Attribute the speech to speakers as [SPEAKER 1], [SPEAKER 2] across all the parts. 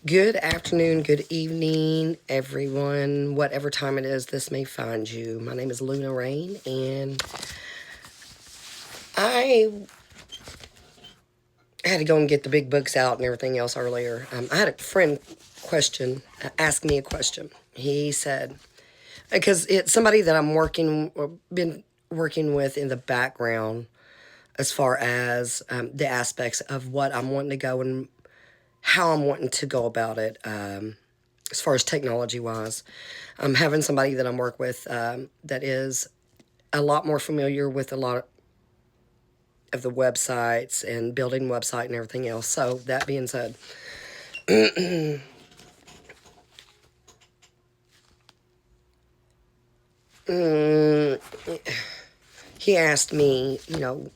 [SPEAKER 1] Good afternoon, good evening, everyone. Whatever time it is, this may find you. My name is Luna Rain, and I had to go and get the big books out and everything else earlier. I had a friend ask me a question. He said, because it's somebody that been working with in the background as far as the aspects of what I'm wanting to go and how I'm wanting to go about it. As far as technology wise, I'm having somebody that I'm work with that is a lot more familiar with a lot of the websites and building website and everything else. So that being said, he asked me,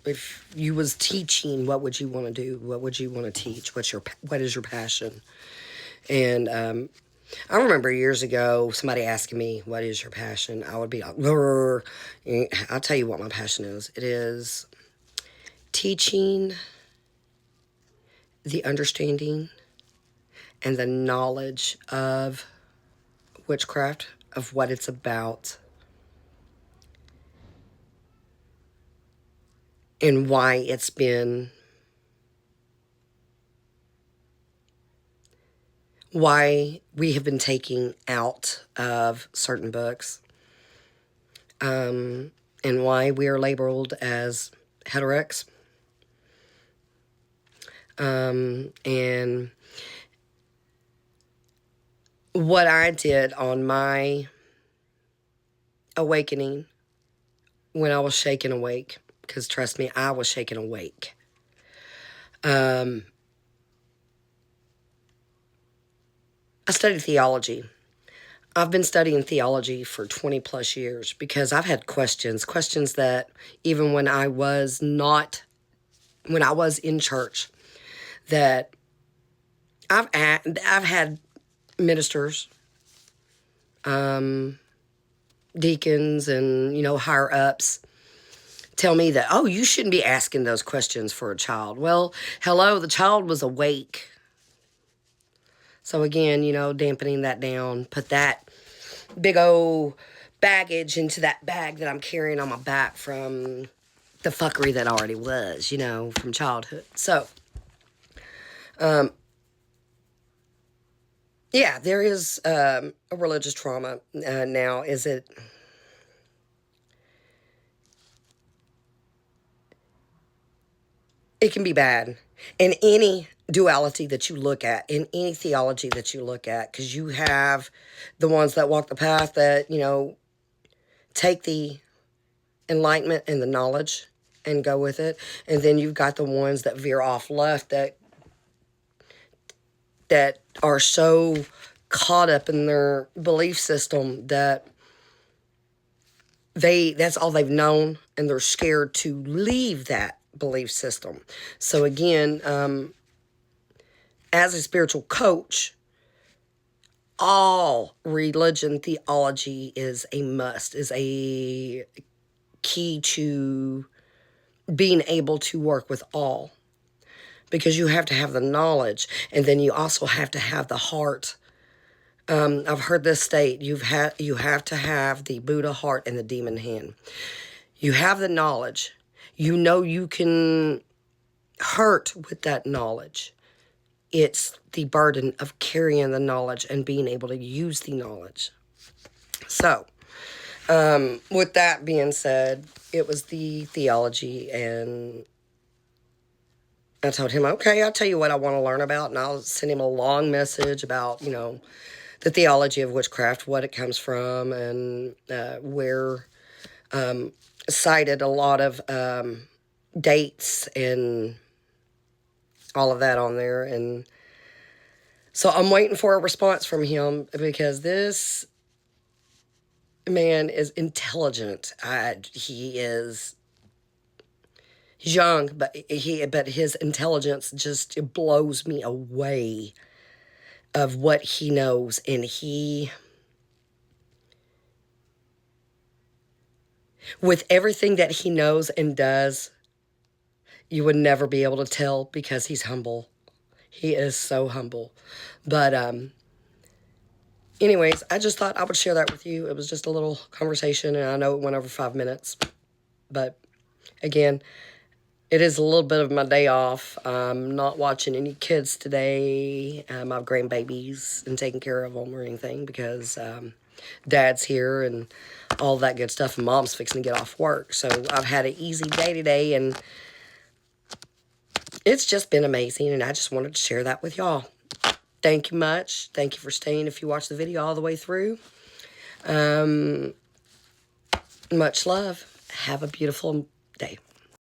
[SPEAKER 1] if you was teaching, what would you want to do? What would you want to teach? What is your passion? And I remember years ago somebody asking me, "What is your passion?" I would be like, "Grr." I'll tell you what my passion is. It is teaching the understanding and the knowledge of witchcraft, of what it's about, and why we have been taking out of certain books, and why we are labeled as heterex. And what I did on my awakening when I was shaken awake, because trust me, I was shaken awake. I studied theology. I've been studying theology for 20 plus years because I've had questions that even when I was in church, that I've had ministers, deacons, and higher ups tell me that, oh, you shouldn't be asking those questions for a child. Well, hello, the child was awake. So again, dampening that down, put that big old baggage into that bag that I'm carrying on my back from the fuckery that already was, from childhood. So, yeah, there is a religious trauma now. It can be bad in any duality that you look at, in any theology that you look at, because you have the ones that walk the path that, take the enlightenment and the knowledge and go with it. And then you've got the ones that veer off left that are so caught up in their belief system that that's all they've known, and they're scared to leave that belief system. So again, as a spiritual coach, all religion theology is a must, is a key to being able to work with all, because you have to have the knowledge, and then you also have to have the heart. I've heard this state, you have to have the Buddha heart and the demon hand. You have the knowledge. You can hurt with that knowledge. It's the burden of carrying the knowledge and being able to use the knowledge. So, with that being said, it was the theology, and I told him, okay, I'll tell you what I want to learn about, and I'll send him a long message about, the theology of witchcraft, what it comes from, and where cited a lot of dates and all of that on there. And so I'm waiting for a response from him, because this man is intelligent. He's young, but his intelligence just blows me away of what he knows. And with everything that he knows and does, you would never be able to tell, because he's humble. He is so humble. But anyways, I just thought I would share that with you. It was just a little conversation, and I know it went over 5 minutes. But again, it is a little bit of my day off. I'm not watching any kids today. I have grandbabies and taking care of them or anything because Dad's here and all that good stuff. And Mom's fixing to get off work. So I've had an easy day today, and it's just been amazing. And I just wanted to share that with y'all. Thank you much. Thank you for staying if you watched the video all the way through. Much love. Have a beautiful day.